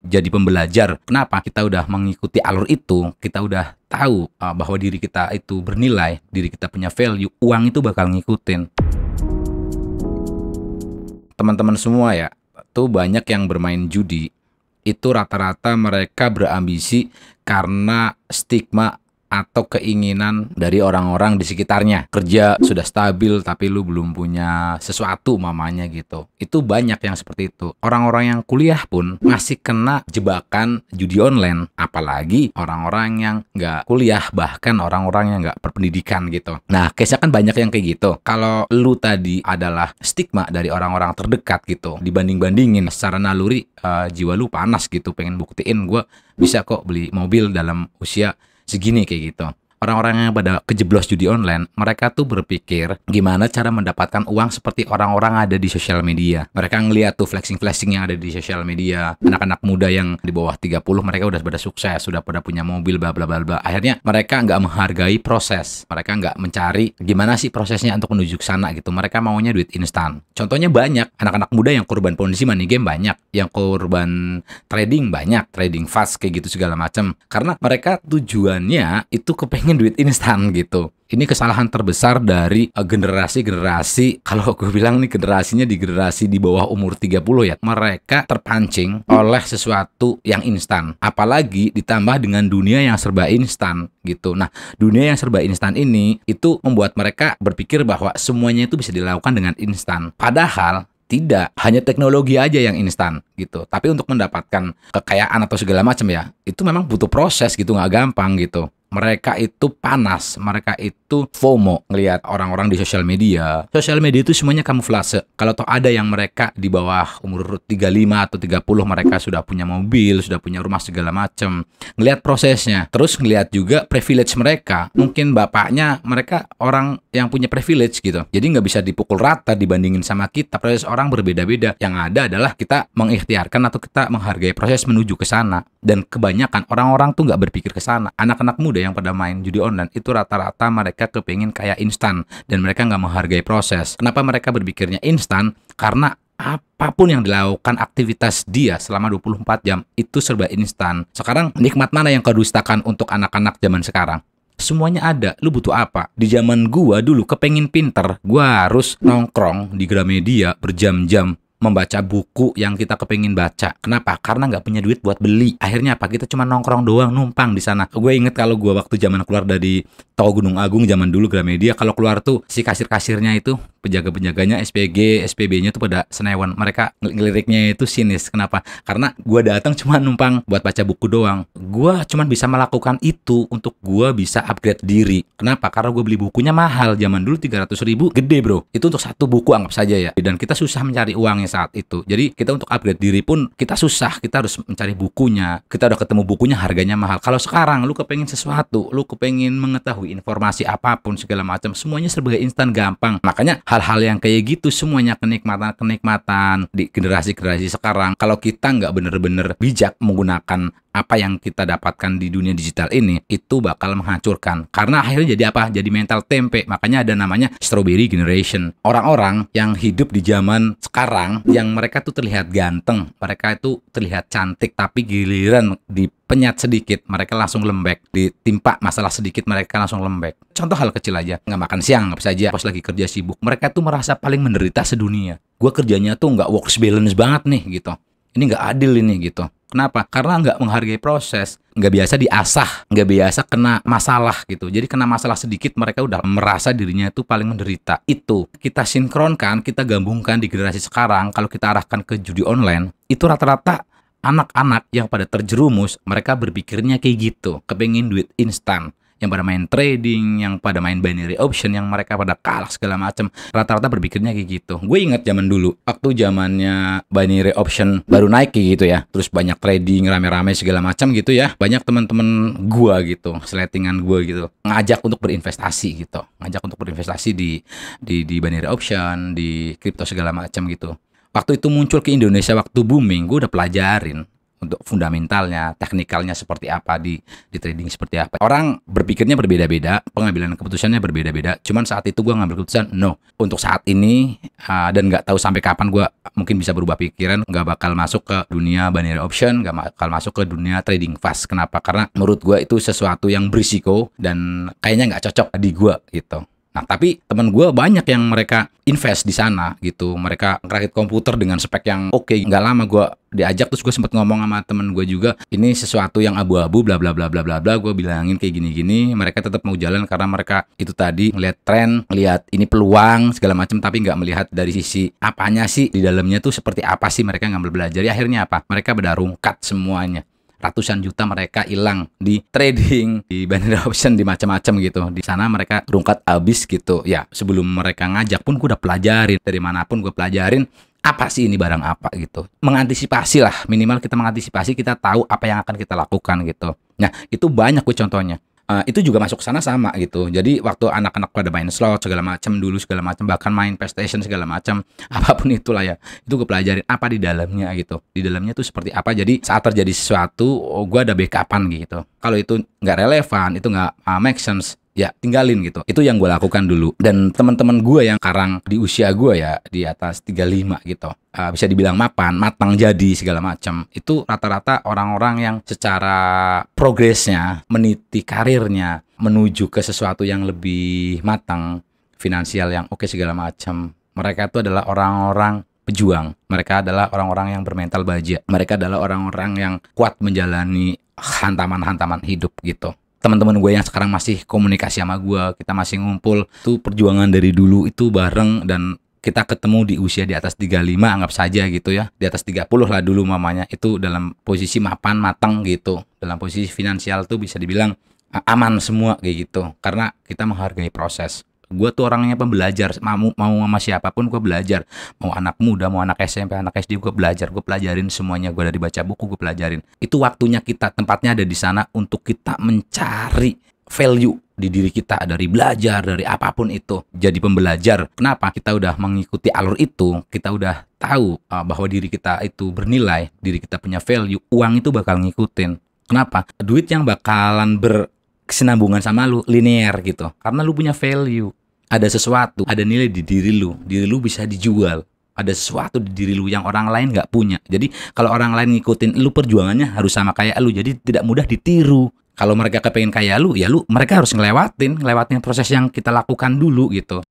jadi pembelajar. Kenapa? Kita udah mengikuti alur itu, kita udah tahu bahwa diri kita itu bernilai, diri kita punya value, uang itu bakal ngikutin. Teman-teman semua ya, tuh banyak yang bermain judi, itu rata-rata mereka berambisi karena stigma atau keinginan dari orang-orang di sekitarnya. Kerja sudah stabil tapi lu belum punya sesuatu mamanya gitu. Itu banyak yang seperti itu. Orang-orang yang kuliah pun masih kena jebakan judi online. Apalagi orang-orang yang nggak kuliah, bahkan orang-orang yang nggak berpendidikan gitu. Nah, case-nya kan banyak yang kayak gitu. Kalau lu tadi adalah stigma dari orang-orang terdekat gitu, dibanding-bandingin secara naluri, jiwa lu panas gitu, pengen buktiin gue bisa kok beli mobil dalam usia segini kayak gitu. Orang-orang yang pada kejeblos judi online, mereka tuh berpikir gimana cara mendapatkan uang seperti orang-orang ada di sosial media. Mereka ngeliat tuh flexing-flexing yang ada di sosial media. Anak-anak muda yang di bawah 30 mereka udah pada sukses, sudah pada punya mobil, bla bla bla bla. Akhirnya mereka nggak menghargai proses. Mereka nggak mencari gimana sih prosesnya untuk menuju ke sana gitu. Mereka maunya duit instan. Contohnya banyak anak-anak muda yang korban kondisi money game banyak, yang korban trading banyak, trading fast kayak gitu segala macam. Karena mereka tujuannya itu kepengen duit instan gitu. Ini kesalahan terbesar dari generasi-generasi, kalau gue bilang nih generasinya di generasi di bawah umur 30 ya. Mereka terpancing oleh sesuatu yang instan. Apalagi ditambah dengan dunia yang serba instan gitu. Nah, dunia yang serba instan ini itu membuat mereka berpikir bahwa semuanya itu bisa dilakukan dengan instan. Padahal tidak, hanya teknologi aja yang instan gitu. Tapi untuk mendapatkan kekayaan atau segala macam ya, itu memang butuh proses gitu, nggak gampang gitu. Mereka itu panas, mereka itu FOMO ngelihat orang-orang di sosial media. Sosial media itu semuanya kamuflase. Kalau toh ada yang mereka di bawah umur 35 atau 30 mereka sudah punya mobil, sudah punya rumah segala macam. Ngelihat prosesnya, terus ngelihat juga privilege mereka. Mungkin bapaknya mereka orang yang punya privilege gitu. Jadi nggak bisa dipukul rata dibandingin sama kita. Proses orang berbeda-beda. Yang ada adalah kita mengikhtiarkan atau kita menghargai proses menuju ke sana. Dan kebanyakan orang-orang tuh nggak berpikir ke sana. Anak-anak muda yang pada main judi online itu rata-rata mereka kepingin kayak instan dan mereka nggak menghargai proses. Kenapa mereka berpikirnya instan? Karena apapun yang dilakukan aktivitas dia selama 24 jam itu serba instan. Sekarang nikmat mana yang kau dustakan untuk anak-anak zaman sekarang? Semuanya ada, lu butuh apa? Di zaman gua dulu kepengin pinter, gua harus nongkrong di Gramedia berjam-jam membaca buku yang kita kepengin baca. Kenapa? Karena nggak punya duit buat beli. Akhirnya apa? Kita cuma nongkrong doang, numpang di sana. Gue inget kalau gue waktu zaman keluar dari Tol Gunung Agung zaman dulu Gramedia, kalau keluar tuh si kasir-kasirnya itu, penjaga-penjaganya SPG, SPB-nya tuh pada senewan. Mereka ngeliriknya itu sinis. Kenapa? Karena gue datang cuma numpang buat baca buku doang. Gue cuma bisa melakukan itu untuk gue bisa upgrade diri. Kenapa? Karena gue beli bukunya mahal. Zaman dulu 300.000 gede bro. Itu untuk satu buku anggap saja ya. Dan kita susah mencari uangnya saat itu. Jadi kita untuk upgrade diri pun kita susah. Kita harus mencari bukunya. Kita udah ketemu bukunya harganya mahal. Kalau sekarang lu kepengen sesuatu, lu kepengen mengetahui informasi apapun segala macam, semuanya serba instan gampang. Makanya hal-hal yang kayak gitu semuanya kenikmatan di generasi-generasi sekarang. Kalau kita nggak bener-bener bijak menggunakan apa yang kita dapatkan di dunia digital ini, itu bakal menghancurkan. Karena akhirnya jadi apa? Jadi mental tempe. Makanya ada namanya strawberry generation. Orang-orang yang hidup di zaman sekarang, yang mereka tuh terlihat ganteng, mereka itu terlihat cantik, tapi giliran dipenyat sedikit, mereka langsung lembek. Ditimpa masalah sedikit, mereka langsung lembek. Contoh hal kecil aja, nggak makan siang, nggak bisa aja, pas lagi kerja sibuk. Mereka tuh merasa paling menderita sedunia. Gue kerjanya tuh nggak work balance banget nih, gitu. Ini nggak adil ini, gitu. Kenapa? Karena nggak menghargai proses, nggak biasa diasah, nggak biasa kena masalah gitu. Jadi kena masalah sedikit mereka udah merasa dirinya itu paling menderita. Itu kita sinkronkan, kita gabungkan di generasi sekarang. Kalau kita arahkan ke judi online, itu rata-rata anak-anak yang pada terjerumus, mereka berpikirnya kayak gitu, kepengen duit instan. Yang pada main trading, yang pada main binary option, yang mereka pada kalah segala macam, rata-rata berpikirnya kayak gitu. Gue inget zaman dulu, waktu zamannya binary option baru naik kayak gitu ya, terus banyak trading rame-rame segala macam gitu ya, banyak teman-teman gue gitu, seletingan gue gitu, ngajak untuk berinvestasi gitu, ngajak untuk berinvestasi di binary option, di crypto segala macam gitu. Waktu itu muncul ke Indonesia waktu booming, gue udah pelajarin. untuk fundamentalnya, teknikalnya seperti apa di trading seperti apa. Orang berpikirnya berbeda-beda, pengambilan keputusannya berbeda-beda. Cuman saat itu gue ngambil keputusan no, untuk saat ini dan nggak tahu sampai kapan gue mungkin bisa berubah pikiran, nggak bakal masuk ke dunia binary option, nggak bakal masuk ke dunia trading fast. Kenapa? Karena menurut gue itu sesuatu yang berisiko dan kayaknya nggak cocok di gue gitu. Nah, tapi teman gue banyak yang mereka invest di sana gitu. Mereka ngerakit komputer dengan spek yang oke. Nggak lama gue diajak, terus gue sempat ngomong sama temen gue juga, ini sesuatu yang abu-abu, bla bla bla bla bla bla. Gue bilangin kayak gini-gini. Mereka tetap mau jalan karena mereka itu tadi ngelihat tren, ngelihat ini peluang segala macam, tapi nggak melihat dari sisi apanya sih di dalamnya tuh seperti apa sih mereka ngambil belajar. Akhirnya apa? Mereka berdarung cut semuanya. Ratusan juta mereka hilang di trading, di binary option, di macam-macam gitu. Di sana mereka rungkat habis gitu. Ya, sebelum mereka ngajak pun gue udah pelajarin. Dari manapun gue pelajarin apa sih ini barang apa gitu. Mengantisipasi lah, minimal kita mengantisipasi, kita tahu apa yang akan kita lakukan gitu. Nah, itu banyak gue contohnya. Itu juga masuk sana sama gitu. Jadi waktu anak-anak pada main slot segala macam dulu, segala macam, bahkan main PlayStation segala macam, apapun itulah ya, itu gue pelajarin apa di dalamnya gitu. Di dalamnya tuh seperti apa. Jadi saat terjadi sesuatu, gue ada backupan gitu. Kalau itu nggak relevan, itu nggak make sense, ya tinggalin gitu. Itu yang gue lakukan dulu. Dan teman-teman gue yang sekarang di usia gue ya, di atas 35 gitu, bisa dibilang mapan, matang jadi segala macam. Itu rata-rata orang-orang yang secara progresnya, meniti karirnya, menuju ke sesuatu yang lebih matang, finansial yang oke segala macam. Mereka itu adalah orang-orang pejuang. Mereka adalah orang-orang yang bermental baja. Mereka adalah orang-orang yang kuat menjalani hantaman-hantaman hidup gitu. Teman-teman gue yang sekarang masih komunikasi sama gue, kita masih ngumpul, tuh perjuangan dari dulu itu bareng, dan kita ketemu di usia di atas 35 anggap saja gitu ya, di atas 30 lah dulu mamanya, itu dalam posisi mapan, matang gitu, dalam posisi finansial tuh bisa dibilang aman semua kayak gitu, karena kita menghargai proses. Gue tuh orangnya pembelajar, mau sama siapapun gue belajar, mau anak muda, mau anak SMP, anak SD, gue belajar, gue pelajarin semuanya. Gue dari baca buku, gue pelajarin. Itu waktunya kita, tempatnya ada di sana untuk kita mencari value di diri kita, dari belajar, dari apapun itu, jadi pembelajar. Kenapa? Kita udah mengikuti alur itu, kita udah tahu bahwa diri kita itu bernilai, diri kita punya value, uang itu bakal ngikutin. Kenapa? Duit yang bakalan berkesinambungan sama lu, linear gitu, karena lu punya value. Ada sesuatu, ada nilai di diri lu bisa dijual. Ada sesuatu di diri lu yang orang lain nggak punya. Jadi kalau orang lain ngikutin lu, perjuangannya harus sama kayak lu, jadi tidak mudah ditiru. Kalau mereka kepengen kayak lu, ya mereka harus ngelewatin proses yang kita lakukan dulu gitu.